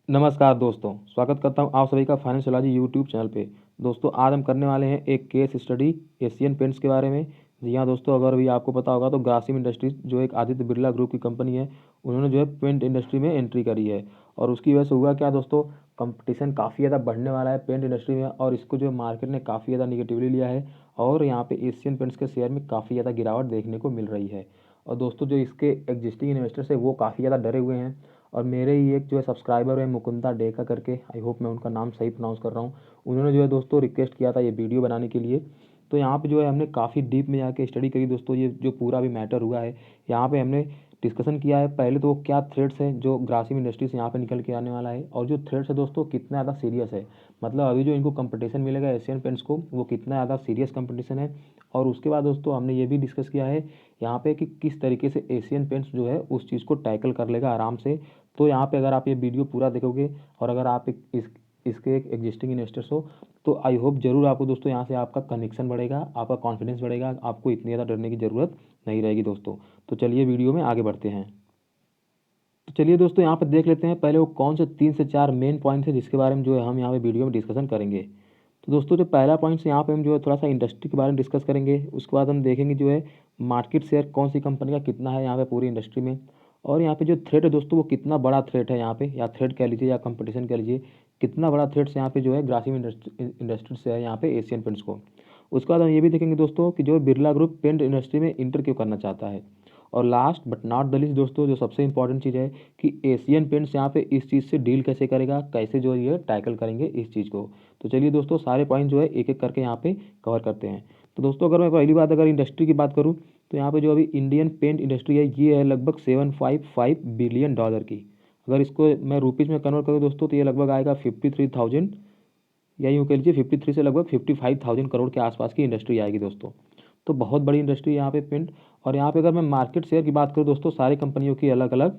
नमस्कार दोस्तों, स्वागत करता हूं आप सभी का फाइनेंशियलॉजी यूट्यूब चैनल पे। दोस्तों आज हम करने वाले हैं एक केस स्टडी एशियन पेंट्स के बारे में। जी हाँ दोस्तों, अगर भी आपको पता होगा तो ग्रासिम इंडस्ट्रीज जो एक आदित्य बिरला ग्रुप की कंपनी है, उन्होंने जो है पेंट इंडस्ट्री में एंट्री करी है। और उसकी वजह से हुआ क्या दोस्तों, कंपटीशन काफ़ी ज़्यादा बढ़ने वाला है पेंट इंडस्ट्री में, और इसको जो मार्केट ने काफ़ी ज़्यादा निगेटिवली लिया है। और यहाँ पे एशियन पेंट्स के शेयर में काफ़ी ज़्यादा गिरावट देखने को मिल रही है। और दोस्तों जो इसके एग्जिस्टिंग इन्वेस्टर्स है वो काफ़ी ज़्यादा डरे हुए हैं। और मेरे ही एक जो है सब्सक्राइबर है मुकुंदा डेका करके, आई होप मैं उनका नाम सही प्रोनाउंस कर रहा हूँ, उन्होंने जो है दोस्तों रिक्वेस्ट किया था ये वीडियो बनाने के लिए। तो यहाँ पे जो है हमने काफ़ी डीप में जाके स्टडी करी दोस्तों, ये जो पूरा भी मैटर हुआ है यहाँ पे हमने डिस्कशन किया है। पहले तो क्या थ्रेड्स हैं जो ग्रासिम इंडस्ट्री से यहाँ पे निकल के आने वाला है, और जो थ्रेड्स है दोस्तों कितना ज़्यादा सीरियस है। मतलब अभी जो इनको कंपटीशन मिलेगा एशियन पेंट्स को, वो कितना ज़्यादा सीरियस कंपटीशन है। और उसके बाद दोस्तों हमने ये भी डिस्कस किया है यहाँ पे कि किस तरीके से एशियन पेंट्स जो है उस चीज़ को टैकल कर लेगा आराम से। तो यहाँ पे अगर आप ये वीडियो पूरा देखोगे, और अगर आप इसके एक एग्जिस्टिंग इन्वेस्टर्स हो, तो आई होप जरूर आपको दोस्तों यहाँ से आपका कनेक्शन बढ़ेगा, आपका कॉन्फिडेंस बढ़ेगा, आपको इतनी ज़्यादा डरने की ज़रूरत नहीं रहेगी दोस्तों। तो चलिए वीडियो में आगे बढ़ते हैं। तो चलिए दोस्तों यहाँ पे देख लेते हैं पहले वो कौन से 3 से 4 मेन पॉइंट है जिसके बारे में जो है हम यहाँ पे वीडियो में डिस्कशन करेंगे। तो दोस्तों जो पहला पॉइंट से यहाँ पे हम जो है थोड़ा सा इंडस्ट्री के बारे में डिस्कस करेंगे। उसके बाद हम देखेंगे जो है मार्केट शेयर कौन सी कंपनी का कितना है यहाँ पे पूरी इंडस्ट्री में। और यहाँ पे जो थ्रेट है दोस्तों वो कितना बड़ा थ्रेट है यहाँ पे, या थ्रेट कह लीजिए या कंपटीशन कह लीजिए, कितना बड़ा थ्रेट्स यहाँ पे जो है ग्रासिम इंडस्ट्री से है यहाँ पे एशियन पेंट्स को। उसके बाद हम ये भी देखेंगे दोस्तों कि जो बिरला ग्रुप पेंट इंडस्ट्री में इंटर क्यों करना चाहता है। और last but not the least दोस्तों जो सबसे इंपॉर्टेंट चीज़ है कि एशियन पेंट्स यहाँ पे इस चीज़ से डील कैसे करेगा, कैसे जो ये टैकल करेंगे इस चीज़ को। तो चलिए दोस्तों सारे पॉइंट जो है एक एक करके यहाँ पे कवर करते हैं। तो दोस्तों अगर मैं पहली बात अगर इंडस्ट्री की बात करूँ, तो यहाँ पे जो अभी इंडियन पेंट इंडस्ट्री है ये है लगभग 755 बिलियन डॉलर की। अगर इसको मैं रुपीज़ में कन्वर्ट करूँ दोस्तों तो ये लगभग आएगा 53,000, या यूँ कह लीजिए 53 से लगभग 55,000 करोड़ के आसपास की इंडस्ट्री आएगी दोस्तों। तो बहुत बड़ी इंडस्ट्री है यहाँ पे पेंट। और यहाँ पे अगर मैं मार्केट शेयर की बात करूँ दोस्तों सारी कंपनियों की अलग अलग,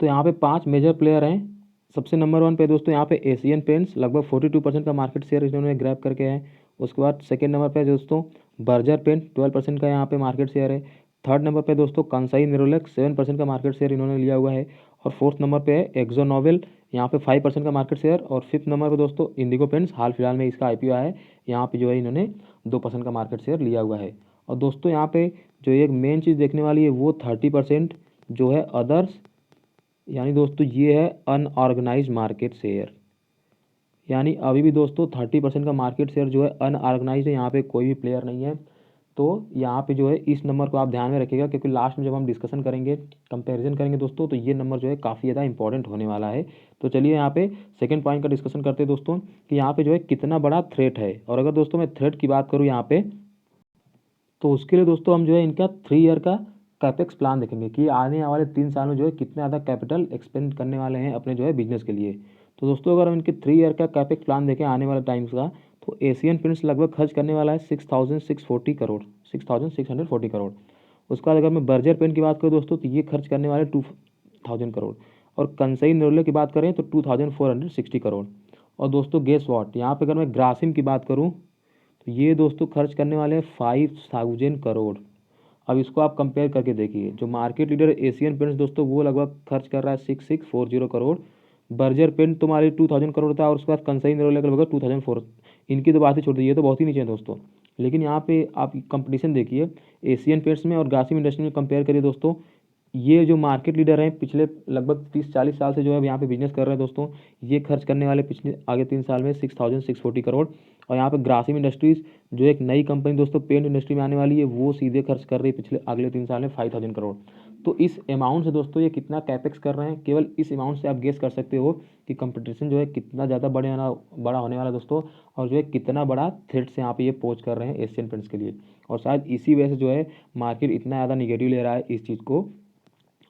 तो यहाँ पे 5 मेजर प्लेयर हैं। सबसे नंबर 1 पे दोस्तों यहाँ पे एशियन पेंट्स लगभग 42% का मार्केट शेयर इन्होंने ग्रैब करके है। उसके बाद सेकेंड नंबर पे दोस्तों बर्जर पेंट 12% का यहाँ पे मार्केट शेयर है। थर्ड नंबर पे दोस्तों कंसाई नेरोलैक 7% का मार्केट शेयर इन्होंने लिया हुआ है। और फोर्थ नंबर पे है एक्जो नोबेल, यहाँ पे 5% का मार्केट शेयर। और फिफ्थ नंबर पे दोस्तों इंडिगो पेंट्स, हाल फिलहाल में इसका IPO आया है, यहाँ पे जो है इन्होंने 2% का मार्केट शेयर लिया हुआ है। और दोस्तों यहाँ पे जो एक मेन चीज़ देखने वाली है वो 30% जो है अदर्स, यानी दोस्तों ये है अनऑर्गेनाइज मार्केट शेयर। यानी अभी भी दोस्तों 30% का मार्केट शेयर जो है अनऑर्गेनाइज है, यहाँ पे कोई भी प्लेयर नहीं है। तो यहाँ पे जो है इस नंबर को आप ध्यान में रखिएगा, क्योंकि लास्ट में जब हम डिस्कशन करेंगे, कंपैरिजन करेंगे दोस्तों, तो ये नंबर जो है काफ़ी ज़्यादा इंपॉर्टेंट होने वाला है। तो चलिए यहाँ पे सेकंड पॉइंट का डिस्कशन करते हैं दोस्तों कि यहाँ पे जो है कितना बड़ा थ्रेट है। और अगर दोस्तों मैं थ्रेट की बात करूँ यहाँ पे, तो उसके लिए दोस्तों हम जो है इनका 3 ईयर का कैपेक्स प्लान देखेंगे कि आने वाले 3 साल में जो है कितने ज़्यादा कैपिटल एक्सपेंड करने वाले हैं अपने जो है बिजनेस के लिए। तो दोस्तों अगर हम इनके 3 ईयर का कैपेक्स प्लान देखें आने वाले टाइम्स का, तो एशियन पेंट्स लगभग खर्च करने वाला है 6,640 करोड़। उसके बाद अगर मैं बर्जर पेंट की बात करूँ दोस्तों तो ये खर्च करने वाले 2,000 करोड़। और कंसई नेरोले की बात करें तो 2,460 करोड़। और दोस्तों गेस वॉट, यहाँ पे अगर मैं ग्रासिम की बात करूँ तो ये दोस्तों खर्च करने वाले हैं 5,000 करोड़। अब इसको आप कंपेयर करके देखिए, जो मार्केट लीडर एशियन पेंट्स दोस्तों वो लगभग खर्च कर रहा है 6,640 करोड़। बर्जर पेंट तुम्हारी 2,000 करोड़ था, और उसके बाद कंसाई नेरोलैक लगभग 2,004। इनकी तो बात ही छोड़ दीजिए, तो बहुत ही नीचे है दोस्तों। लेकिन यहाँ पे आप कंपटीशन देखिए एशियन पेंट्स में और ग्रासिम इंडस्ट्री में कंपेयर करिए दोस्तों। ये जो मार्केट लीडर हैं पिछले लगभग 30-40 साल से जो है यहाँ पे बिजनेस कर रहे हैं दोस्तों, ये खर्च करने वाले पिछले आगे 3 साल में 6,640 करोड़। और यहाँ पे ग्रासिम इंडस्ट्रीज जो एक नई कंपनी दोस्तों पेंट इंडस्ट्री में आने वाली है, वो सीधे खर्च कर रही है पिछले अगले 3 साल में 5,000 करोड़। तो इस अमाउंट से दोस्तों ये कितना कैपेक्स कर रहे हैं, केवल इस अमाउंट से आप गेस कर सकते हो कि कंपटीशन जो है कितना ज़्यादा बड़ा होने वाला है दोस्तों। और जो है कितना बड़ा थ्रेट से यहाँ पे ये पोच कर रहे हैं एशियन पेंट्स के लिए। और शायद इसी वजह से जो है मार्केट इतना ज़्यादा निगेटिव ले रहा है इस चीज़ को,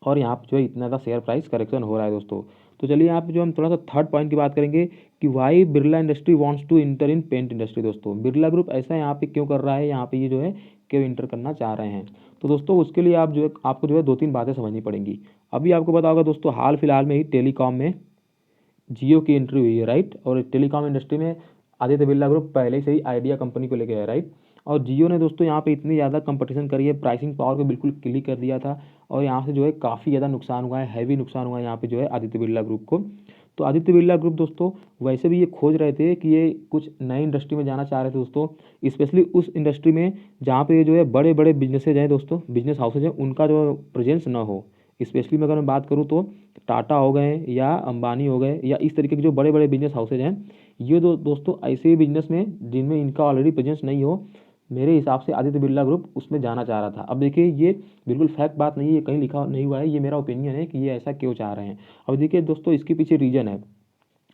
और यहाँ पे जो है इतना ज़्यादा शेयर प्राइस करेक्शन हो रहा है दोस्तों। तो चलिए यहाँ पे जो हम थोड़ा सा थर्ड पॉइंट की बात करेंगे कि why Birla industry wants to enter in paint industry. दोस्तों बिरला ग्रुप ऐसा यहाँ पे क्यों कर रहा है, यहाँ पे ये जो है क्यों इंटर करना चाह रहे हैं। तो दोस्तों उसके लिए आप जो है आपको जो है 2-3 बातें समझनी पड़ेंगी। अभी आपको पता होगा दोस्तों हाल फिलहाल में ही टेलीकॉम में जियो की एंट्री हुई है, राइट। और टेलीकॉम इंडस्ट्री में आदित्य बिरला ग्रुप पहले से ही आइडिया कंपनी को लेके है, राइट। और जियो ने दोस्तों यहाँ पे इतनी ज़्यादा कंपटीशन करी है, प्राइसिंग पावर को बिल्कुल क्लिक कर दिया था। और यहाँ से जो है काफ़ी ज़्यादा नुकसान हुआ है, हैवी नुकसान हुआ है यहाँ पे जो है आदित्य बिरला ग्रुप को। तो आदित्य बिरला ग्रुप दोस्तों वैसे भी ये खोज रहे थे कि ये कुछ नई इंडस्ट्री में जाना चाह रहे थे दोस्तों, स्पेशली उस इंडस्ट्री में जहाँ पे जो है बड़े बड़े बिजनेसेज हैं दोस्तों, बिजनेस हाउसेज हैं, उनका जो प्रेजेंस ना हो। स्पेशली में अगर मैं बात करूँ तो टाटा हो गए या अंबानी हो गए या इस तरीके के जो बड़े बड़े बिजनेस हाउसेज हैं, ये दोस्तों ऐसे बिजनेस में जिनमें इनका ऑलरेडी प्रेजेंस नहीं हो, मेरे हिसाब से आदित्य बिरला ग्रुप उसमें जाना चाह रहा था। अब देखिए ये बिल्कुल फैक्ट बात नहीं है, ये कहीं लिखा नहीं हुआ है, ये मेरा ओपिनियन है कि ये ऐसा क्यों चाह रहे हैं। अब देखिए दोस्तों इसके पीछे रीजन है।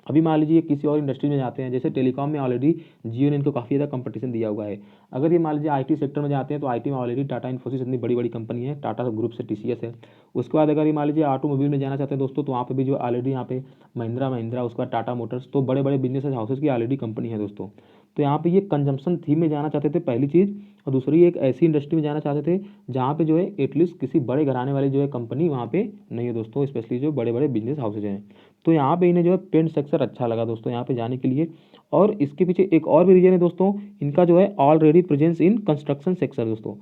अभी मान लीजिए किसी और इंडस्ट्री में जाते हैं, जैसे टेलीकॉम में ऑलरेडी जियो ने इनको काफ़ी ज़्यादा कंपटीशन दिया हुआ है। अगर ये मान लीजिए आईटी सेक्टर में जाते हैं तो आईटी में ऑलरेडी टाटा इन्फोसिस इतनी बड़ी बड़ी कंपनी है, टाटा ग्रुप से टीसीएस है। उसके बाद अगर ये मान लीजिए ऑटोमोबाइल में जाना चाहते हैं दोस्तों, तो वहाँ पे भी जो ऑलरेडी यहाँ पे महिंद्रा, उसके बाद टाटा मोटर्स, तो बड़े बड़े बिजनेस हाउसेज की ऑलरेडी कंपनी है दोस्तों। तो यहाँ पे ये कंजम्पशन थीम में जाना चाहते थे पहली चीज़, और दूसरी एक ऐसी इंडस्ट्री में जाना चाहते थे जहाँ पे जो है एटलीस्ट किसी बड़े घराने वाली जो है कंपनी वहाँ पे नहीं है दोस्तों, स्पेशली जो बड़े बड़े बिजनेस हाउसेज हैं। तो यहाँ पे इन्हें जो है पेंट सेक्टर अच्छा लगा दोस्तों यहाँ पे जाने के लिए। और इसके पीछे एक और भी रीजन है दोस्तों, इनका जो है already presence in construction sector दोस्तों।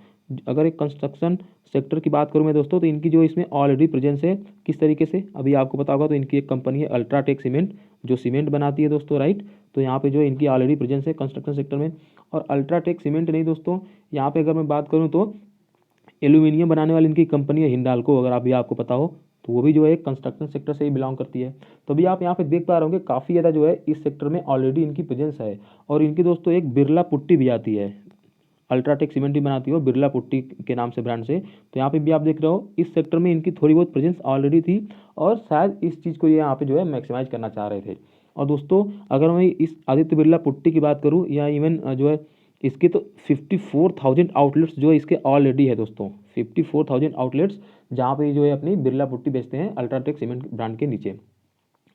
अगर एक कंस्ट्रक्शन सेक्टर की बात करूँ मैं दोस्तों, तो इनकी जो इसमें ऑलरेडी प्रेजेंस है। किस तरीके से अभी आपको पता होगा, तो इनकी एक कंपनी है अल्ट्राटेक सीमेंट, जो सीमेंट बनाती है दोस्तों, राइट। तो यहाँ पे जो है इनकी ऑलरेडी प्रेजेंस है कंस्ट्रक्शन सेक्टर में। और अल्ट्राटेक सीमेंट नहीं दोस्तों, यहाँ पे अगर मैं बात करूँ तो एल्यूमिनियम बनाने वाली इनकी कंपनी है हिंडाल्को, अगर अभी आपको पता हो, तो वो भी जो है कंस्ट्रक्शन सेक्टर से ही बिलोंग करती है। तो अभी आप यहाँ पे देख पा रहे होंगे काफ़ी ज़्यादा जो है इस सेक्टर में ऑलरेडी इनकी प्रेजेंस है। और इनकी दोस्तों एक बिरला पुट्टी भी आती है, अल्ट्राटेक सीमेंट भी बनाती हो बिरला पुट्टी के नाम से ब्रांड से। तो यहाँ पे भी आप देख रहे हो इस सेक्टर में इनकी थोड़ी बहुत प्रेजेंस ऑलरेडी थी, और शायद इस चीज़ को ये यहाँ पे जो है मैक्सिमाइज करना चाह रहे थे। और दोस्तों अगर मैं इस आदित्य बिरला पुट्टी की बात करूँ, या इवन जो है इसके, तो 54,000 आउटलेट्स जो है इसके ऑलरेडी है दोस्तों, 54,000 आउटलेट्स जहाँ पे जो है अपनी बिरला पुट्टी बेचते हैं अल्ट्राटेक सीमेंट ब्रांड के नीचे।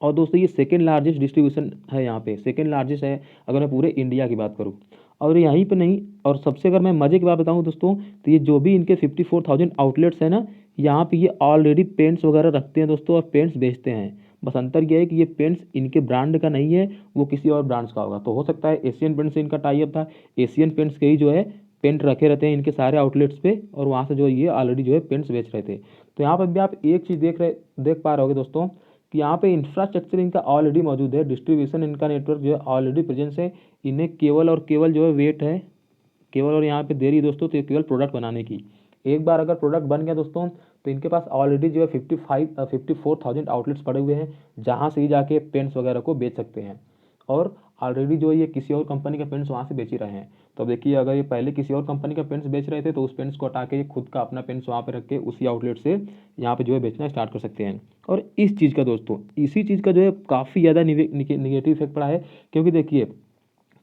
और दोस्तों ये सेकेंड लार्जेस्ट डिस्ट्रीब्यूशन है, यहाँ पे सेकेंड लार्जेस्ट है अगर मैं पूरे इंडिया की बात करूँ। और यहीं पे नहीं, और सबसे अगर मैं मज़े की बात बताऊँ दोस्तों, तो ये जो भी इनके 54,000 आउटलेट्स हैं ना, यहाँ पे ये ऑलरेडी पेंट्स वगैरह रखते हैं दोस्तों, और पेंट्स बेचते हैं। बस अंतर यह है कि ये पेंट्स इनके ब्रांड का नहीं है, वो किसी और ब्रांड्स का होगा। तो हो सकता है एशियन पेंट्स से इनका टाई अप था, एशियन पेंट्स के ही जो है पेंट रखे रहते हैं इनके सारे आउटलेट्स पे, और वहाँ से जो ये ऑलरेडी जो है पेंट्स बेच रहे थे। तो यहाँ पर भी आप एक चीज़ देख पा रहे होगे दोस्तों, कि यहाँ पे इंफ्रास्ट्रक्चर इनका ऑलरेडी मौजूद है, डिस्ट्रीब्यूशन इनका नेटवर्क जो है ऑलरेडी प्रेजेंस है। इन्हें केवल और केवल जो है वेट है, केवल और यहाँ पे देरी है दोस्तों, तो ये केवल प्रोडक्ट बनाने की। एक बार अगर प्रोडक्ट बन गया दोस्तों, तो इनके पास ऑलरेडी जो है 54,000 आउटलेट्स पड़े हुए हैं, जहाँ से ही जाके पेंट्स वगैरह को बेच सकते हैं। और ऑलरेडी जो है ये किसी और कंपनी का पेंट्स वहाँ से बेच ही रहे हैं। तो अब देखिए अगर ये पहले किसी और कंपनी का पेंट्स बेच रहे थे, तो उस पेंट्स को हटा के ये खुद का अपना पेंट्स वहाँ पे रख के उसी आउटलेट से यहाँ पे जो है बेचना स्टार्ट कर सकते हैं। और इस चीज़ का दोस्तों, इसी चीज़ का जो है काफ़ी ज़्यादा निगेटिव इफेक्ट पड़ा है, क्योंकि देखिए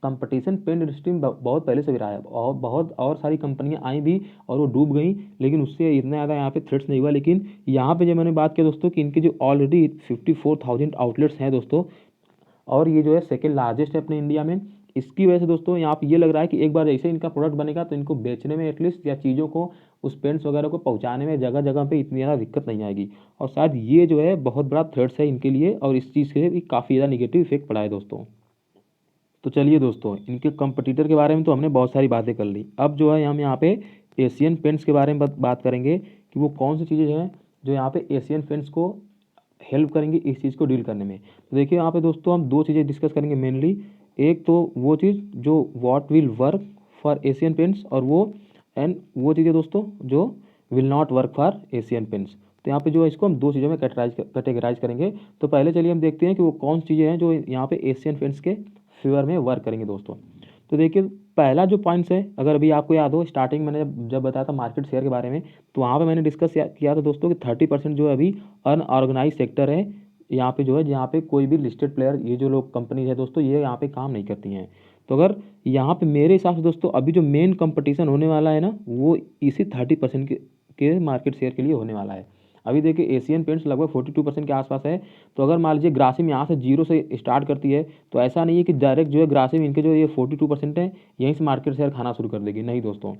कंपटीशन पेंट इंडस्ट्री में बहुत पहले से भी रहा है, और बहुत और सारी कंपनियां आई भी और वो डूब गई, लेकिन उससे इतना ज़्यादा यहाँ पे थ्रेट्स नहीं हुआ। लेकिन यहाँ पे जो मैंने बात किया दोस्तों, कि इनके जो ऑलरेडी 54,000 आउटलेट्स हैं दोस्तों, और ये जो है सेकेंड लार्जेस्ट है अपने इंडिया में, इसकी वजह से दोस्तों यहाँ पे ये लग रहा है कि एक बार जैसे इनका प्रोडक्ट बनेगा, तो इनको बेचने में एटलीस्ट, या चीज़ों को उस पेंट्स वगैरह को पहुँचाने में जगह जगह पे इतनी ज़्यादा दिक्कत नहीं आएगी। और शायद ये जो है बहुत बड़ा थ्रेट्स है इनके लिए, और इस चीज़ से भी काफ़ी ज़्यादा निगेटिव इफेक्ट पड़ा है दोस्तों। तो चलिए दोस्तों, इनके कंपटीटर के बारे में तो हमने बहुत सारी बातें कर ली। अब जो है हम यहाँ पे एशियन पेंट्स के बारे में बात करेंगे, कि वो कौन सी चीज़ें हैं जो यहाँ पे एशियन पेंट्स को हेल्प करेंगे इस चीज़ को डील करने में। तो देखिए यहाँ पे दोस्तों हम दो चीज़ें डिस्कस करेंगे मेनली। एक तो वो चीज़ जो what will work for Asian paints, और वो चीज़ें दोस्तों जो will not work for Asian paints. तो यहाँ पे जो है इसको हम दो चीज़ों में कैटेगराइज करेंगे। तो पहले चलिए हम देखते हैं कि वो कौन सी चीज़ें हैं जो यहाँ पे एशियन पेंट्स के फेवर में वर्क करेंगे दोस्तों। तो देखिए पहला जो पॉइंट्स है, अगर अभी आपको याद हो स्टार्टिंग मैंने जब बताया था मार्केट शेयर के बारे में, तो वहाँ पे मैंने डिस्कस किया था दोस्तों कि 30% जो है अभी अनऑर्गेनाइज सेक्टर है यहाँ पे, जो है जहाँ पे कोई भी लिस्टेड प्लेयर, ये जो लोग कंपनीज है दोस्तों, ये यहाँ पे काम नहीं करती हैं। तो अगर यहाँ पे मेरे हिसाब से दोस्तों अभी जो मेन कंपटीशन होने वाला है ना, वो इसी 30% के मार्केट शेयर के लिए होने वाला है। अभी देखिए एशियन पेंट्स लगभग 42% के आसपास है। तो अगर मान लीजिए ग्रासिम यहाँ से जीरो से स्टार्ट करती है, तो ऐसा नहीं है कि डायरेक्ट जो है ग्रासिम इनके जो ये 42% है यहीं से मार्केट शेयर खाना शुरू कर देगी, नहीं दोस्तों।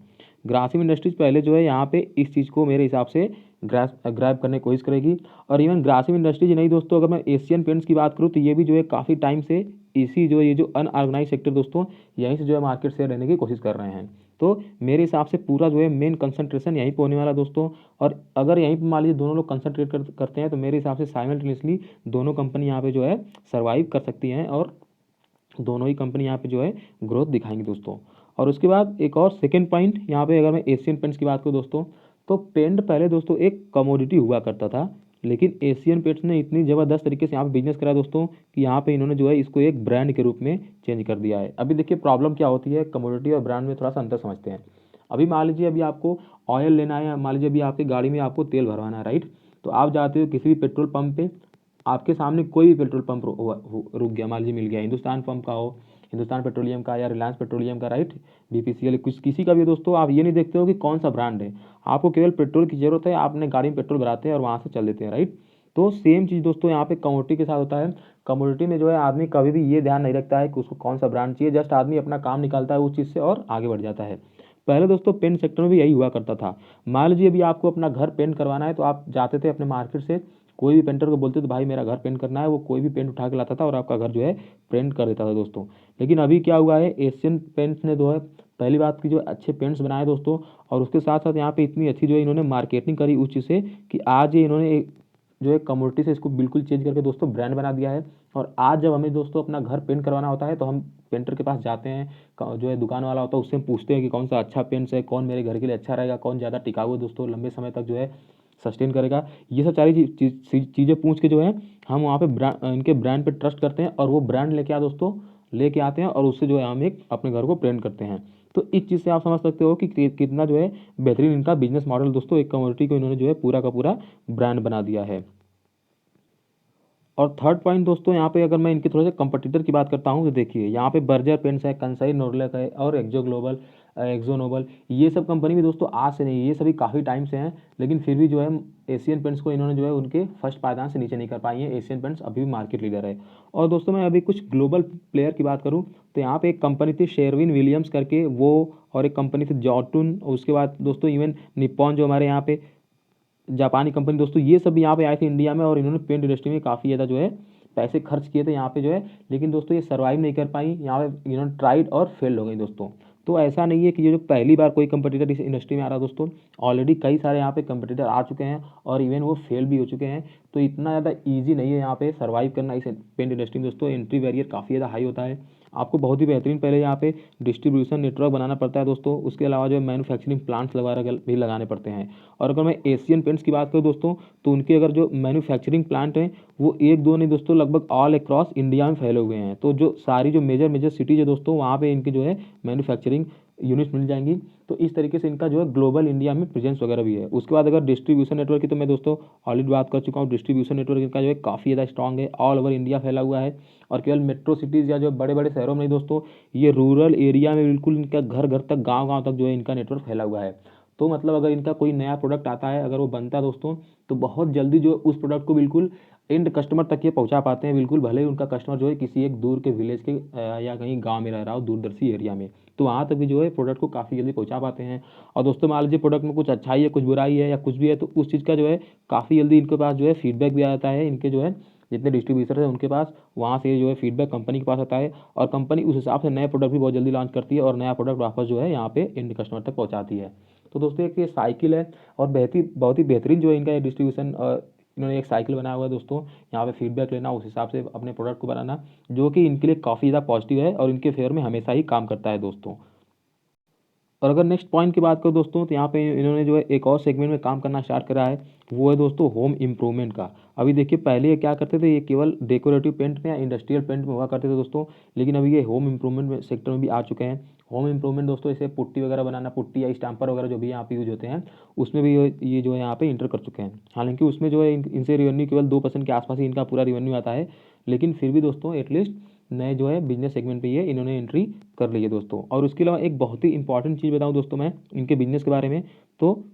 ग्रासिम इंडस्ट्रीज पहले जो है यहाँ पे इस चीज़ को मेरे हिसाब से ग्रैब करने की कोशिश करेगी। और इवन ग्रासिम इंडस्ट्रीज नहीं दोस्तों, अगर मैं एशियन पेंट्स की बात करूँ, तो ये भी जो है काफ़ी टाइम से इसी जो ये जो अनऑर्गेनाइज सेक्टर दोस्तों, यहीं से जो है मार्केट शेयर लेने की कोशिश कर रहे हैं। तो मेरे हिसाब से पूरा जो है मेन कंसंट्रेशन यहीं पे होने वाला है दोस्तों। और अगर यहीं पे मान लीजिए दोनों लोग कंसंट्रेट करते हैं तो मेरे हिसाब से साइमल्टेनियसली दोनों कंपनी यहाँ पे जो है सर्वाइव कर सकती हैं और दोनों ही कंपनी यहाँ पे जो है ग्रोथ दिखाएंगी दोस्तों। और उसके बाद एक और सेकेंड पॉइंट यहाँ पे अगर मैं एशियन पेंट्स की बात करूँ दोस्तों, तो पेंट पहले दोस्तों एक कमोडिटी हुआ करता था, लेकिन एशियन पेंट्स ने इतनी ज़बरदस्त तरीके से यहाँ पे बिजनेस करा दोस्तों कि यहाँ पे इन्होंने जो है इसको एक ब्रांड के रूप में चेंज कर दिया है। अभी देखिए प्रॉब्लम क्या होती है, कमोडिटी और ब्रांड में थोड़ा सा अंतर समझते हैं। अभी मान लीजिए अभी आपको ऑयल लेना है, मान लीजिए अभी आपकी गाड़ी में आपको तेल भरवाना है, राइट। तो आप जाते हो किसी भी पेट्रोल पंप पे, आपके सामने कोई भी पेट्रोल पंप रुक गया, मान लीजिए मिल गया, हिंदुस्तान पंप का हो, हिंदुस्तान पेट्रोलियम का या रिलायंस पेट्रोलियम का, राइट, बीपीसीएल, कुछ किसी का भी दोस्तों, आप ये नहीं देखते हो कि कौन सा ब्रांड है, आपको केवल पेट्रोल की जरूरत है, आपने गाड़ी में पेट्रोल भराते हैं और वहाँ से चल देते हैं, राइट। तो सेम चीज़ दोस्तों यहाँ पे कमोडिटी के साथ होता है। कमोडिटी में जो है आदमी कभी भी ये ध्यान नहीं रखता है कि उसको कौन सा ब्रांड चाहिए, जस्ट आदमी अपना काम निकालता है उस चीज़ से और आगे बढ़ जाता है। पहले दोस्तों पेंट सेक्टर में भी यही हुआ करता था। मान लीजिए अभी आपको अपना घर पेंट करवाना है तो आप जाते थे अपने मार्केट से, कोई भी पेंटर को बोलते तो भाई मेरा घर पेंट करना है, वो कोई भी पेंट उठा के लाता था और आपका घर जो है पेंट कर देता था दोस्तों। लेकिन अभी क्या हुआ है, एशियन पेंट्स ने जो है पहली बात की जो अच्छे पेंट्स बनाए दोस्तों, और उसके साथ साथ यहाँ पे इतनी अच्छी जो है इन्होंने मार्केटिंग करी उस चीज़ से कि आज ये इन्होंने जो है कम्युनिटी से इसको बिल्कुल चेंज करके दोस्तों ब्रांड बना दिया है। और आज जब हमें दोस्तों अपना घर पेंट करवाना होता है तो हम पेंटर के पास जाते हैं, जो है दुकान वाला होता है उससे हम पूछते हैं कि कौन सा अच्छा पेंट्स है, कौन मेरे घर के लिए अच्छा रहेगा, कौन ज़्यादा टिकाऊ है दोस्तों, लंबे समय तक जो है सस्टेन करेगा। ये सब सारी चीज़ें पूछ के जो है हम वहाँ पे इनके ब्रांड पे ट्रस्ट करते हैं और वो ब्रांड लेके आते हैं और उससे जो है हम एक अपने घर को पेंट करते हैं। तो इस चीज़ से आप समझ सकते हो कि कितना जो है बेहतरीन इनका बिजनेस मॉडल दोस्तों, एक कम्युनिटी को इन्होंने जो है पूरा का पूरा ब्रांड बना दिया है। और थर्ड पॉइंट दोस्तों यहाँ पे अगर मैं इनके थोड़े से कंपटीटर की बात करता हूँ तो देखिए यहाँ पे बर्जर पेंट्स है, कंसाई नोरलक है और एक्जो ग्लोबल, एक्जो नोबल, ये सब कंपनी भी दोस्तों आज से नहीं, ये सभी काफ़ी टाइम से हैं, लेकिन फिर भी जो है एशियन पेंट्स को इन्होंने जो है उनके फर्स्ट पायदान से नीचे नहीं कर पाई है। एशियन पेंट्स अभी भी मार्केट लीडर है। और दोस्तों मैं अभी कुछ ग्लोबल प्लेयर की बात करूँ तो यहाँ पे एक कंपनी थी शेरविन विलियम्स करके, वो, और एक कंपनी थी जॉटून, उसके बाद दोस्तों इवन निप्पॉन जो हमारे यहाँ पे जापानी कंपनी दोस्तों, ये सब भी यहाँ पे आए थे इंडिया में और इन्होंने पेंट इंडस्ट्री में काफ़ी ज़्यादा जो है पैसे खर्च किए थे यहाँ पे जो है, लेकिन दोस्तों ये सर्वाइव नहीं कर पाई, यहाँ पे इन्होंने ट्राइड और फेल हो गई दोस्तों। तो ऐसा नहीं है कि ये जो पहली बार कोई कंपटीटर इस इंडस्ट्री में आ रहा है दोस्तों, ऑलरेडी कई सारे यहाँ पे कंपटीटर आ चुके हैं और इवन वो फेल भी हो चुके हैं। तो इतना ज़्यादा ईजी नहीं है यहाँ पे सर्वाइव करना इस पेंट इंडस्ट्री में दोस्तों, एंट्री बैरियर काफ़ी ज़्यादा हाई होता है। आपको बहुत ही बेहतरीन पहले यहाँ पे डिस्ट्रीब्यूशन नेटवर्क बनाना पड़ता है दोस्तों, उसके अलावा जो है मैन्युफैक्चरिंग प्लांट्स भी लगाने पड़ते हैं। और अगर मैं एशियन पेंट्स की बात करूँ दोस्तों, तो उनके अगर जो मैन्युफैक्चरिंग प्लांट हैं वो एक दो नहीं दोस्तों, लगभग ऑल अक्रॉस इंडिया में फैले हुए हैं। तो जो सारी जो मेजर मेजर सिटीज़ है दोस्तों, वहाँ पे इनकी जो है मैन्युफैक्चरिंग यूनिट्स मिल जाएंगी। तो इस तरीके से इनका जो है ग्लोबल इंडिया में प्रेजेंस वगैरह भी है। उसके बाद अगर डिस्ट्रीब्यूशन नेटवर्क की, तो मैं दोस्तों ऑलरेडी बात कर चुका हूँ, डिस्ट्रीब्यूशन नेटवर्क इनका जो है काफ़ी ज़्यादा स्ट्रॉग है, ऑल ओवर इंडिया फैला हुआ है। और केवल मेट्रो सिटीज़ या जो बड़े बड़े शहरों में नहीं दोस्तों, ये रूरल एरिया में बिल्कुल इनका घर घर तक, गाँव गाँव तक जो है इनका नेटवर्क फैला हुआ है। तो मतलब अगर इनका कोई नया प्रोडक्ट आता है, अगर वो बनता है दोस्तों, तो बहुत जल्दी जो उस प्रोडक्ट को बिल्कुल एंड कस्टमर तक ये पहुंचा पाते हैं, बिल्कुल भले ही उनका कस्टमर जो है किसी एक दूर के विलेज के या कहीं गांव में रह रहा हो, दूरदर्शी एरिया में, तो वहाँ तक भी जो है प्रोडक्ट को काफ़ी जल्दी पहुंचा पाते हैं। और दोस्तों मान लीजिए प्रोडक्ट में कुछ अच्छाई है, कुछ बुराई है या कुछ भी है, तो उस चीज़ का जो है काफ़ी जल्दी इनके पास जो है फीडबैक भी आ जाता है, इनके जो है जितने डिस्ट्रीब्यूटर है उनके पास, वहाँ से जो है फीडबैक कंपनी के पास आता है और कंपनी उस हिसाब से नए प्रोडक्ट भी बहुत जल्दी लॉन्च करती है और नया प्रोडक्ट वापस जो है यहाँ पे एंड कस्टमर तक पहुँचाती है। तो दोस्तों एक ये साइकिल है और बहुत ही बेहतरीन जो है इनका ये डिस्ट्रीब्यूशन, इन्होंने एक साइकिल बनाया हुआ है दोस्तों, यहाँ पे फीडबैक लेना, उस हिसाब से अपने प्रोडक्ट को बनाना, जो कि इनके लिए काफ़ी ज़्यादा पॉजिटिव है और इनके फेवर में हमेशा ही काम करता है दोस्तों। और अगर नेक्स्ट पॉइंट की बात करो दोस्तों, तो यहाँ पे इन्होंने जो है एक और सेगमेंट में काम करना स्टार्ट करा है, वो है दोस्तों होम इम्प्रूवमेंट का। अभी देखिए पहले ये क्या करते थे, ये केवल डेकोरेटिव पेंट में या इंडस्ट्रियल पेंट में हुआ करते थे दोस्तों, लेकिन अभी ये होम इम्प्रूवमेंट में सेक्टर में भी आ चुके हैं। होम इम्प्रूवमेंट दोस्तों जैसे पुट्टी वगैरह बनाना, पुट्टी या स्टैम्पर वगैरह जो भी यहाँ पे यूज होते हैं, उसमें भी ये जो है यहाँ पे इंटर कर चुके हैं। हालांकि उसमें जो है इनसे रेवेन्यू केवल 2% के आसपास ही इनका पूरा रेवेन्यू आता है, लेकिन फिर भी दोस्तों एटलीस्ट नए जो है बिजनेस सेगमेंट पे ये इन्होंने एंट्री कर ली है दोस्तों। और उसके अलावा एक बहुत ही इंपॉर्टेंट चीज़ बताऊं दोस्तों मैं इनके बिजनेस के बारे में, तो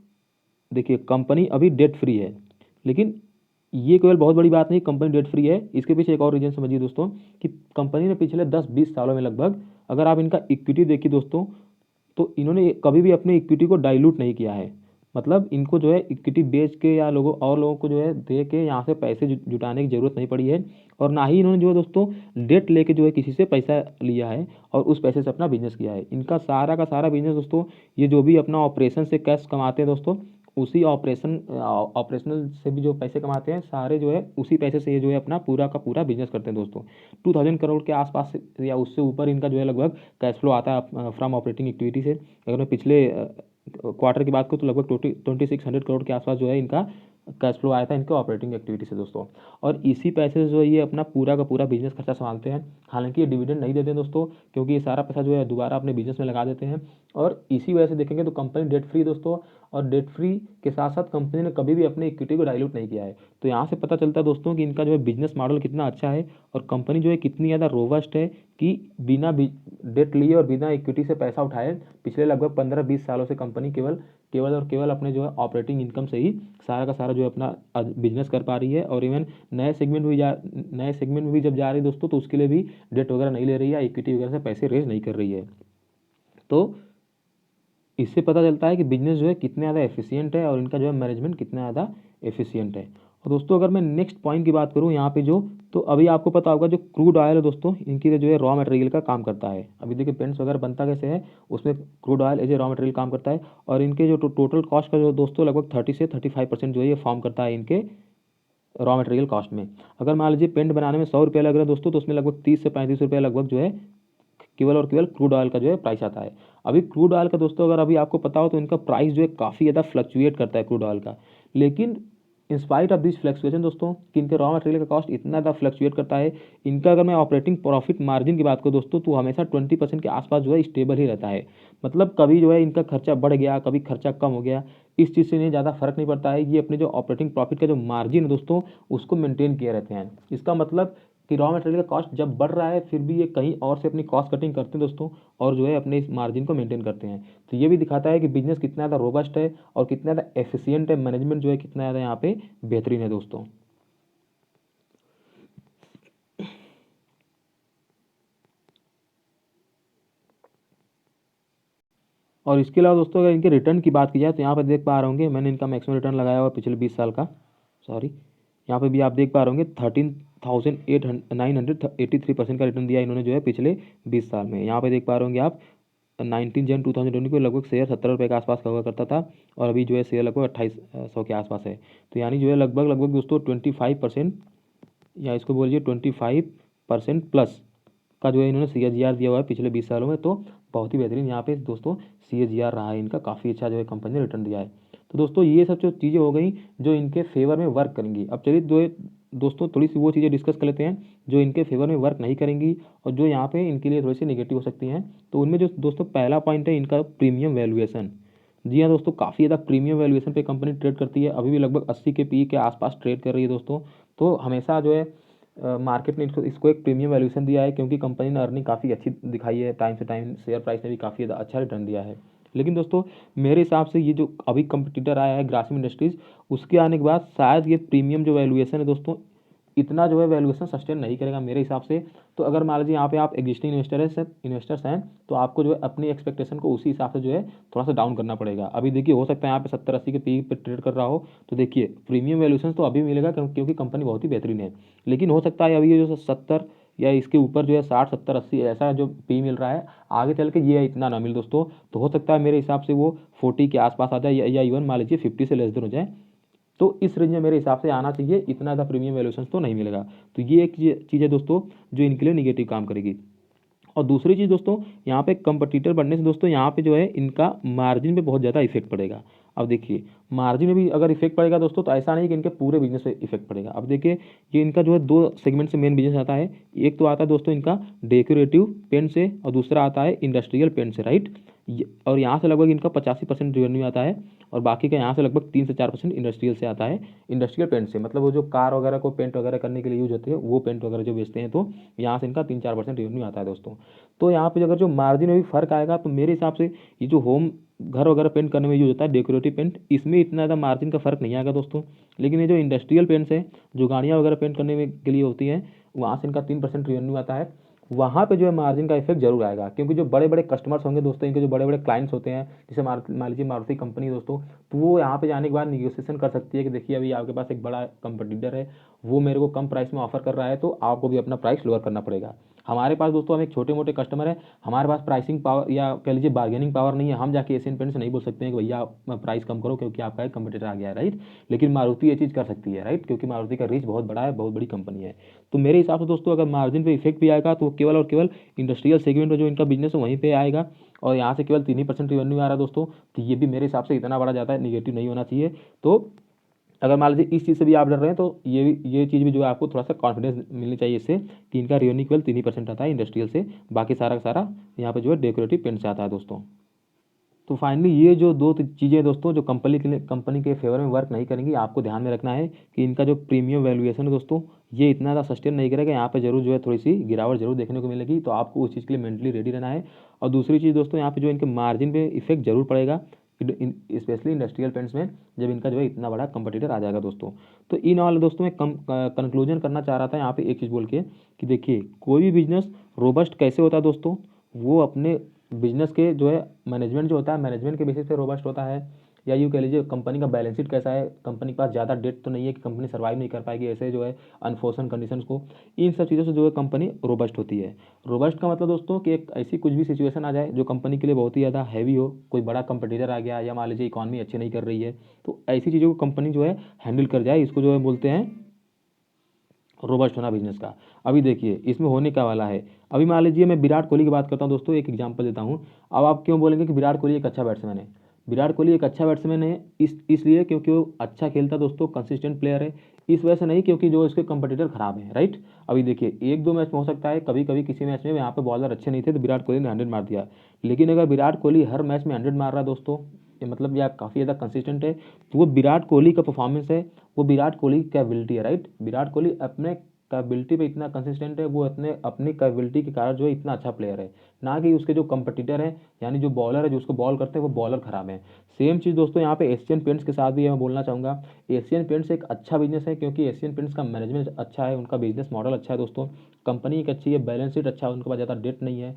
देखिए कंपनी अभी डेट फ्री है, लेकिन ये केवल बहुत बड़ी बात नहीं कंपनी डेट फ्री है, इसके पीछे एक और रीजन समझिए दोस्तों कि कंपनी ने पिछले 10-20 सालों में लगभग, अगर आप इनका इक्विटी देखिए दोस्तों, तो इन्होंने कभी भी अपने इक्विटी को डाइल्यूट नहीं किया है। मतलब इनको जो है इक्विटी बेच के या लोगों को जो है दे के यहाँ से पैसे जुटाने की ज़रूरत नहीं पड़ी है, और ना ही इन्होंने जो है दोस्तों डेट लेके जो है किसी से पैसा लिया है और उस पैसे से अपना बिजनेस किया है। इनका सारा का सारा बिजनेस दोस्तों, ये जो भी अपना ऑपरेशन से कैश कमाते हैं दोस्तों, उसी ऑपरेशनल से भी जो पैसे कमाते हैं सारे जो है उसी पैसे से ये जो है अपना पूरा का पूरा बिजनेस करते हैं दोस्तों। 2000 करोड़ के आसपास या उससे ऊपर इनका जो है लगभग कैश फ्लो आता है फ्रॉम ऑपरेटिंग एक्टिविटी से। अगर मैं पिछले क्वार्टर की बात करूँ तो लगभग 2600 करोड़ के आसपास जो है इनका कैश फ्लो आया था इनके ऑपरेटिंग एक्टिविटी से दोस्तों। और इसी पैसे से जो है ये अपना पूरा का पूरा बिजनेस खर्चा संभालते हैं। हालांकि ये डिविडेंड नहीं देते हैं दोस्तों, क्योंकि ये सारा पैसा जो है दोबारा अपने बिजनेस में लगा देते हैं। और इसी वजह से देखेंगे तो कंपनी डेट फ्री दोस्तों, और डेट फ्री के साथ साथ कंपनी ने कभी भी अपने इक्विटी को डाइल्यूट नहीं किया है। तो यहाँ से पता चलता है दोस्तों कि इनका जो है बिजनेस मॉडल कितना अच्छा है और कंपनी जो है कितनी ज़्यादा रोबस्ट है कि बिना डेट लिए और बिना इक्विटी से पैसा उठाए पिछले लगभग 15-20 सालों से कंपनी केवल केवल और केवल अपने जो है ऑपरेटिंग इनकम से ही सारा का सारा जो है अपना बिजनेस कर पा रही है। और इवन नए सेगमेंट में भी जब जा रही है दोस्तों, तो उसके लिए भी डेट वगैरह नहीं ले रही है, इक्विटी वगैरह से पैसे रेज नहीं कर रही है। तो इससे पता चलता है कि बिजनेस जो है कितने ज़्यादा एफिशिएंट है और इनका जो है मैनेजमेंट कितना ज़्यादा एफिशिएंट है। और दोस्तों अगर मैं नेक्स्ट पॉइंट की बात करूँ यहाँ पे जो, तो अभी आपको पता होगा जो क्रूड ऑयल है दोस्तों, इनकी जो है रॉ मटेरियल का काम करता है। अभी देखिए पेंट्स वगैरह बनता कैसे है, उसमें crude oil as a raw material काम करता है। और इनके जो टोटल कॉस्ट का जो दोस्तों लगभग 30 से 35% जो है ये फॉर्म करता है इनके रॉ मटेरियल कॉस्ट में। अगर मान लीजिए पेंट बनाने में 100 रुपये लग रहे हैं दोस्तों, तो उसमें लगभग 30 से 35 रुपये लगभग जो है केवल और केवल क्रूड ऑयल का जो है प्राइस आता है। अभी क्रूड ऑयल का दोस्तों अगर अभी आपको पता हो तो इनका प्राइस जो है काफ़ी ज़्यादा फ्लक्चुएट करता है क्रूड ऑयल का। लेकिन इंस्पाइट ऑफ दिस फ्लक्चुएशन दोस्तों, कि इनके रॉ मटेरियल का कॉस्ट इतना ज़्यादा फ्लक्चुएट करता है, इनका अगर मैं ऑपरेटिंग प्रॉफिट मार्जिन की बात करूँ दोस्तों, तो हमेशा 20% के आसपास जो है स्टेबल ही रहता है। मतलब कभी जो है इनका खर्चा बढ़ गया, कभी खर्चा कम हो गया, इस चीज़ से इन्हें ज़्यादा फर्क नहीं पड़ता है। ये अपने जो ऑपरेटिंग प्रॉफिट का जो मार्जिन है दोस्तों, उसको मेंटेन किए रहते हैं। इसका मतलब कि रॉ मटेरियल का कॉस्ट जब बढ़ रहा है फिर भी ये कहीं और से अपनी कॉस्ट कटिंग करते हैं दोस्तों, और जो है अपने इस मार्जिन को मेंटेन करते हैं। तो ये भी दिखाता है कि बिजनेस कितना ज़्यादा रोबस्ट है और कितना ज़्यादा एफिशिएंट है, मैनेजमेंट जो है कितना ज़्यादा यहाँ पे बेहतरीन है दोस्तों। और इसके अलावा दोस्तों अगर इनके रिटर्न की बात की जाए तो यहाँ पर देख पा रहे होंगे मैंने इनका मैक्सिमम रिटर्न लगाया हुआ पिछले 20 साल का। सॉरी, यहाँ पे भी आप देख पा रहे होंगे 13,983% का रिटर्न दिया इन्होंने जो है पिछले 20 साल में। यहाँ पे देख पा रहे होंगे आप 19 जन 2020 को लगभग शेयर 70 रुपये के आसपास का हुआ करता था, और अभी जो है शेयर लगभग 2800 के आसपास है। तो यानी जो है लगभग लगभग दोस्तों 25%, या इसको बोलिए 25% प्लस का जो है इन्होंने CAGR दिया हुआ है पिछले 20 सालों में। तो बहुत ही बेहतरीन यहाँ पे दोस्तों CAGR रहा है इनका, काफ़ी अच्छा जो है कंपनी ने रिटर्न दिया है। तो दोस्तों ये सब जो चीज़ें हो गई जो इनके फेवर में वर्क करेंगी। अब चलिए दोस्तों थोड़ी सी वो चीज़ें डिस्कस कर लेते हैं जो इनके फेवर में वर्क नहीं करेंगी और जो यहाँ पे इनके लिए थोड़ी सी नेगेटिव हो सकती हैं। तो उनमें जो दोस्तों पहला पॉइंट है इनका प्रीमियम वैल्यूएशन। जी हाँ दोस्तों, काफ़ी ज़्यादा प्रीमियम वैल्यूएशन पे कंपनी ट्रेड करती है, अभी भी लगभग 80 के PE के आसपास ट्रेड कर रही है दोस्तों। तो हमेशा जो है मार्केट ने इसको एक प्रीमियम वैल्यूएशन दिया है, क्योंकि कंपनी ने अर्निंग काफ़ी अच्छी दिखाई है टाइम से टाइम, शेयर प्राइस ने भी काफ़ी ज़्यादा अच्छा रिटर्न दिया है। लेकिन दोस्तों मेरे हिसाब से ये जो अभी कंपटीटर आया है ग्रासिम इंडस्ट्रीज़, उसके आने के बाद शायद ये प्रीमियम जो वैल्यूएशन है दोस्तों इतना जो है वैल्यूएशन सस्टेन नहीं करेगा मेरे हिसाब से। तो अगर मान लीजिए यहाँ पे आप एग्जिस्टिंग इन्वेस्टर्स हैं तो आपको जो है अपनी एक्सपेक्टेशन को उसी हिसाब से जो है थोड़ा सा डाउन करना पड़ेगा। अभी देखिए हो सकता है यहाँ पे 70-80 के PE पे ट्रेड कर रहा हो, तो देखिए प्रीमियम वैल्यूएशन तो अभी मिलेगा क्योंकि कंपनी बहुत ही बेहतरीन है। लेकिन हो सकता है अभी ये जो 70 या इसके ऊपर जो है 60, 70, 80 ऐसा जो PE मिल रहा है, आगे चल के ये इतना ना मिले दोस्तों। तो हो सकता है मेरे हिसाब से वो 40 के आसपास आ जाए, या इवन मान लीजिए 50 से लेस देन हो जाए। तो इस रेंज में मेरे हिसाब से आना चाहिए, इतना ज़्यादा प्रीमियम वैल्यूएशन तो नहीं मिलेगा। तो ये एक चीज़ है दोस्तों जो इनके लिए निगेटिव काम करेगी। और दूसरी चीज़ दोस्तों, यहाँ पे कंपटीटर बढ़ने से दोस्तों यहाँ पे जो है इनका मार्जिन पे बहुत ज़्यादा इफेक्ट पड़ेगा। अब देखिए मार्जिन में भी अगर इफेक्ट पड़ेगा दोस्तों, तो ऐसा नहीं कि इनके पूरे बिजनेस पे इफेक्ट पड़ेगा। अब देखिए ये इनका जो है 2 सेगमेंट से मेन बिजनेस आता है। एक तो आता है दोस्तों इनका डेकोरेटिव पेंट से, और दूसरा आता है इंडस्ट्रियल पेंट से, राइट। और यहाँ से लगभग इनका 85% रेवेन्यू आता है, और बाकी का यहाँ से लगभग 3 से 4% इंडस्ट्रियल से आता है। इंडस्ट्रियल पेंट से मतलब वो जो कार वगैरह को पेंट वगैरह करने के लिए यूज होते हैं वो पेंट वगैरह जो बेचते हैं, तो यहाँ से इनका 3-4% रेवेन्यू आता है दोस्तों। तो यहाँ पे अगर जो मार्जिन में भी फर्क आएगा, तो मेरे हिसाब से ये जो होम घर वगैरह पेंट करने में यूज होता है डेकोरेटिव पेंट, इसमें इतना ज़्यादा मार्जिन का फर्क नहीं आएगा दोस्तों। लेकिन ये जो इंडस्ट्रियल पेंट्स है जो गाड़ियाँ वगैरह पेंट करने में के लिए होती हैं, वहाँ से इनका 3% रेवेन्यू आता है। वहाँ पे जो है मार्जिन का इफेक्ट जरूर आएगा, क्योंकि जो बड़े बड़े कस्टमर्स होंगे दोस्तों, इनके जो बड़े बड़े क्लाइंट्स होते हैं, जैसे मान लीजिए मारुति कंपनी दोस्तों, तो वो यहाँ पे जाने के बाद निगोशिएशन कर सकती है कि देखिए अभी आपके पास एक बड़ा कंपटीटर है, वो मेरे को कम प्राइस में ऑफर कर रहा है, तो आपको भी अपना प्राइस लोअर करना पड़ेगा। हमारे पास दोस्तों हम एक छोटे मोटे कस्टमर है, हमारे पास प्राइसिंग पावर या कह लीजिए बार्गेनिंग पावर नहीं है, हम जाके एशियन पेंट से नहीं बोल सकते हैं कि भैया प्राइस कम करो क्योंकि आपका एक कंपटीटर आ गया है, राइट। लेकिन मारुति ये चीज़ कर सकती है, राइट, क्योंकि मारुति का रीच बहुत बड़ा है, बहुत बड़ी कंपनी है। तो मेरे हिसाब से दोस्तों अगर मार्जिन पे इफेक्ट भी आएगा तो केवल और केवल इंडस्ट्रियल सेगमेंट में जो इनका बिजनेस है वहीं पे आएगा, और यहाँ से केवल 3% रेवेन्यू आ रहा है दोस्तों, तो ये भी मेरे हिसाब से इतना बड़ा ज़्यादा निगेटिव नहीं होना चाहिए। तो अगर मान लीजिए इस चीज़ से भी आप डर रहे हैं तो ये चीज़ भी जो है आपको थोड़ा सा कॉन्फिडेंस मिलनी चाहिए इससे, कि इनका रेवेन्यू केवल 3% आता है इंडस्ट्रियल से, बाकी सारा का सारा यहाँ पे जो है डेकोरेटिव पेंट से आता है दोस्तों। तो फाइनली ये जो दो चीज़ें दोस्तों जो कंपनी के फेवर में वर्क नहीं करेंगी, आपको ध्यान में रखना है कि इनका जो प्रीमियम वैल्यूएशन है दोस्तों, ये इतना ज़्यादा सस्टेन नहीं करेगा, यहाँ पे जरूर जो है थोड़ी सी गिरावट जरूर देखने को मिलेगी, तो आपको उस चीज़ के लिए मेंटली रेडी रहना है। और दूसरी चीज़ दोस्तों, यहाँ पे जो इनके मार्जिन पे इफेक्ट जरूर पड़ेगा, स्पेशली इंडस्ट्रियल पेंट्स में, जब इनका जो है इतना बड़ा कंपटीटर आ जाएगा दोस्तों। तो इन ऑल दोस्तों मैं कंक्लूजन करना चाह रहा था यहाँ पे एक चीज़ बोल के, कि देखिए कोई भी बिजनेस रोबस्ट कैसे होता है दोस्तों, वो अपने बिजनेस के जो है मैनेजमेंट जो होता है, मैनेजमेंट के बेसिस पे रोबस्ट होता है, या यूँ कह लीजिए कंपनी का बैलेंस शीट कैसा है, कंपनी के पास ज़्यादा डेट तो नहीं है कि कंपनी सर्वाइव नहीं कर पाएगी ऐसे जो है अनफोर्सन कंडीशंस को, इन सब चीज़ों से जो है कंपनी रोबस्ट होती है। रोबस्ट का मतलब दोस्तों कि एक ऐसी कुछ भी सिचुएशन आ जाए जो कंपनी के लिए बहुत ही ज़्यादा हैवी हो, कोई बड़ा कंपटीटर आ गया, या मान लीजिए इकॉनमी अच्छी नहीं कर रही है, तो ऐसी चीज़ों को कंपनी जो है हैंडल कर जाए, इसको जो है बोलते हैं रोबस्ट होना बिजनेस का। अभी देखिए इसमें होने का वाला है, अभी मान लीजिए मैं विराट कोहली की बात करता हूँ दोस्तों, एक एग्जांपल देता हूँ। अब आप क्यों बोलेंगे कि विराट कोहली एक अच्छा बैट्समैन है? विराट कोहली एक अच्छा बैट्समैन है इसलिए क्योंकि वो अच्छा खेलता दोस्तों, कंसिस्टेंट प्लेयर है, इस वजह से नहीं क्योंकि जो इसके कंपटीटर खराब हैं, राइट। अभी देखिए एक दो मैच में हो सकता है, कभी कभी किसी मैच में यहाँ पे बॉलर अच्छे नहीं थे तो विराट कोहली ने 100 मार दिया, लेकिन अगर विराट कोहली हर मैच में 100 मार रहा है दोस्तों, ये मतलब या काफ़ी ज़्यादा कंसिस्टेंट है, तो वो विराट कोहली का परफॉर्मेंस है, वो विराट कोहली की कैपेबिलिटी है, राइट। विराट कोहली अपने कैपेबिलिटी पे इतना कंसिस्टेंट है, वो अपनी कैपेबिलिटी के कारण जो है इतना अच्छा प्लेयर है, ना कि उसके जो कंपटीटर हैं, यानी जो बॉलर है जो उसको बॉल करते हैं वो बॉलर खराब है। सेम चीज़ दोस्तों यहाँ पे एशियन पेंट्स के साथ भी मैं बोलना चाहूँगा। एशियन पेंट्स एक अच्छा बिजनेस है क्योंकि एशियन पेंट्स का मैनेजमेंट अच्छा है, उनका बिजनेस मॉडल अच्छा है दोस्तों, कंपनी एक अच्छी है, बैलेंस शीट अच्छा है, उनके पास ज़्यादा डेट नहीं है,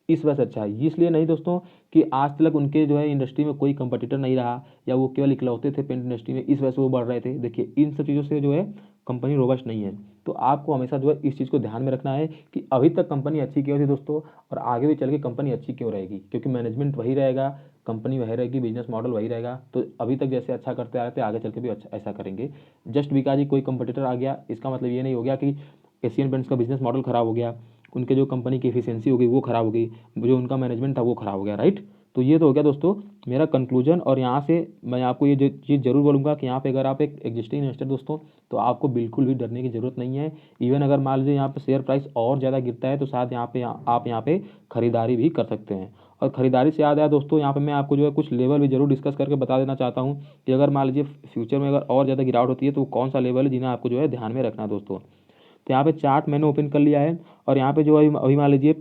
इस वजह से अच्छा है। इसलिए नहीं दोस्तों कि आज तक उनके जो है इंडस्ट्री में कोई कंपटीटर नहीं रहा, या वो केवल इकलौते थे पेंट इंडस्ट्री में, इस वजह से वो बढ़ रहे थे। देखिए इन सब चीज़ों से जो है कंपनी रोबस्ट नहीं है, तो आपको हमेशा जो है इस चीज़ को ध्यान में रखना है कि अभी तक कंपनी अच्छी क्यों थी दोस्तों, और आगे भी चल के कंपनी अच्छी क्यों रहेगी, क्योंकि मैनेजमेंट वही रहेगा, कंपनी वही रहेगी, बिजनेस मॉडल वही रहेगा, तो अभी तक जैसे अच्छा करते आ रहे थे आगे चल के भी अच्छा ऐसा करेंगे। जस्ट बिकॉज ही कोई कंपटीटर आ गया इसका मतलब ये नहीं हो गया कि एशियन पेंट्स का बिजनेस मॉडल खराब हो गया, उनके जो कंपनी की एफिशिएंसी हो गई वो खराब हो गई, जो उनका मैनेजमेंट था वो खराब हो गया, राइट। तो ये तो हो गया दोस्तों मेरा कंक्लूजन, और यहाँ से मैं आपको ये चीज़ जरूर बोलूँगा कि यहाँ पे अगर आप एक एग्जिस्टिंग इन्वेस्टर दोस्तों, तो आपको बिल्कुल भी डरने की ज़रूरत नहीं है। इवन अगर मान लीजिए यहाँ पे शेयर प्राइस और ज़्यादा गिरता है तो शायद आप यहाँ पे खरीदारी भी कर सकते हैं। और खरीदारी से याद आया दोस्तों, यहाँ पे मैं आपको जो है कुछ लेवल भी जरूर डिस्कस करके बता देना चाहता हूँ कि अगर मान लीजिए फ्यूचर में अगर और ज़्यादा गिरावट होती है तो कौन सा लेवल है जिन्हें आपको जो है ध्यान में रखना है दोस्तों। तो यहाँ पे चार्ट मैंने ओपन कर लिया है, और यहाँ पे जो है अभी मान लीजिए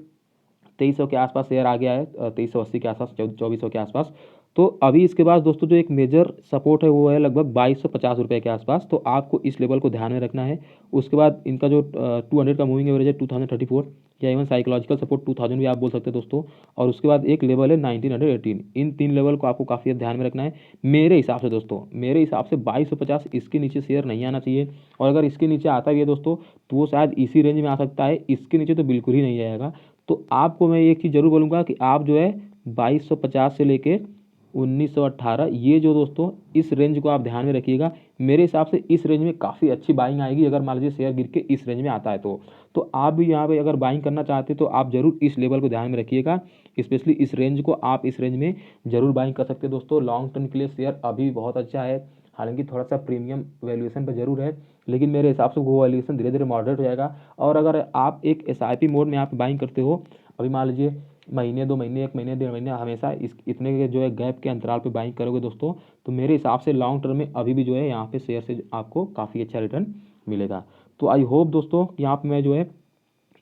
2300 के आसपास शेयर आ गया है, 2380 के आसपास, 2400 के आसपास। तो अभी इसके बाद दोस्तों जो एक मेजर सपोर्ट है वो है लगभग 2250 रुपये के आसपास, तो आपको इस लेवल को ध्यान में रखना है। उसके बाद इनका जो 200 का मूविंग एवरेज है 2034, या इवन साइकोलॉजिकल सपोर्ट 2000 भी आप बोल सकते हैं दोस्तों, और उसके बाद एक लेवल है 1918। इन तीन लेवल को आपको काफ़ी ध्यान में रखना है मेरे हिसाब से दोस्तों। मेरे हिसाब से 2250 इसके नीचे शेयर नहीं आना चाहिए, और अगर इसके नीचे आता भी है दोस्तों तो वो शायद इसी रेंज में आ सकता है, इसके नीचे तो बिल्कुल ही नहीं आएगा। तो आपको मैं एक चीज़ जरूर बोलूँगा कि आप जो है 2250 से लेके 1918, ये जो दोस्तों इस रेंज को आप ध्यान में रखिएगा। मेरे हिसाब से इस रेंज में काफ़ी अच्छी बाइंग आएगी अगर मान लीजिए शेयर गिर के इस रेंज में आता है तो आप भी यहाँ पे अगर बाइंग करना चाहते हैं तो आप जरूर इस लेवल को ध्यान में रखिएगा, स्पेशली इस रेंज को आप इस रेंज में जरूर बाइंग कर सकते हैं दोस्तों। लॉन्ग टर्म के लिए शेयर अभी बहुत अच्छा है, हालांकि थोड़ा सा प्रीमियम वैल्यूएशन पर जरूर है, लेकिन मेरे हिसाब से वो वैल्यूएशन धीरे धीरे मॉडरेट हो जाएगा। और अगर आप एक एसआईपी मोड में आप बाइंग करते हो, अभी मान लीजिए महीने 2 महीने 1 महीने 1.5 महीने हमेशा इस इतने के जो है गैप के अंतराल पे बाइंग करोगे दोस्तों, तो मेरे हिसाब से लॉन्ग टर्म में अभी भी जो है यहाँ पे शेयर से आपको काफ़ी अच्छा रिटर्न मिलेगा। तो आई होप दोस्तों यहाँ पे मैं जो है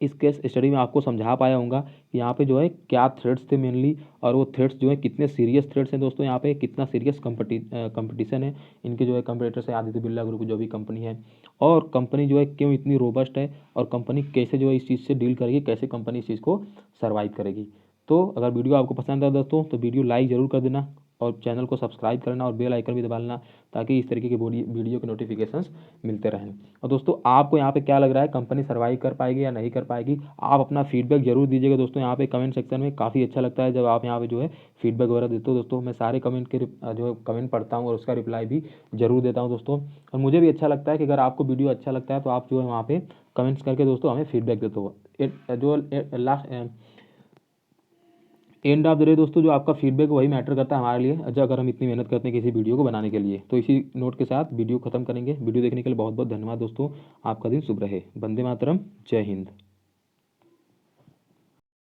इस केस स्टडी में आपको समझा पाया होऊंगा कि यहाँ पे जो है क्या थ्रेड्स थे मेनली, और वो थ्रेड्स जो है कितने सीरियस थ्रेड्स हैं दोस्तों, यहाँ पे कितना सीरियस कंपटीशन है इनके जो है कंपटीटर्स है आदित्य बिरला ग्रुप जो भी कंपनी है, और कंपनी जो है क्यों इतनी रोबस्ट है, और कंपनी कैसे जो है इस चीज़ से डील करेगी, कैसे कंपनी इस चीज़ को सर्वाइव करेगी। तो अगर वीडियो आपको पसंद आया दोस्तों तो वीडियो लाइक ज़रूर कर देना, और चैनल को सब्सक्राइब करना और बेल आइकन भी दबा लेना, ताकि इस तरीके की वीडियो के नोटिफिकेशंस मिलते रहें। और दोस्तों आपको यहाँ पे क्या लग रहा है, कंपनी सर्वाइव कर पाएगी या नहीं कर पाएगी, आप अपना फीडबैक जरूर दीजिएगा दोस्तों यहाँ पे कमेंट सेक्शन में। काफ़ी अच्छा लगता है जब आप यहाँ पे जो है फीडबैक वगैरह देते हो दोस्तों। मैं सारे कमेंट के जो है कमेंट पढ़ता हूँ और उसका रिप्लाई भी जरूर देता हूँ दोस्तों। और मुझे भी अच्छा लगता है कि अगर आपको वीडियो अच्छा लगता है तो आप जो है वहाँ पे कमेंट्स करके दोस्तों हमें फीडबैक देते हो। जो last end of the day दोस्तों जो आपका फीडबैक वही मैटर करता है हमारे लिए, अच्छा अगर हम इतनी मेहनत करते हैं किसी वीडियो को बनाने के लिए। तो इसी नोट के साथ वीडियो खत्म करेंगे। वीडियो देखने के लिए बहुत बहुत धन्यवाद दोस्तों। आपका दिन शुभ रहे। वंदे मातरम। जय हिंद।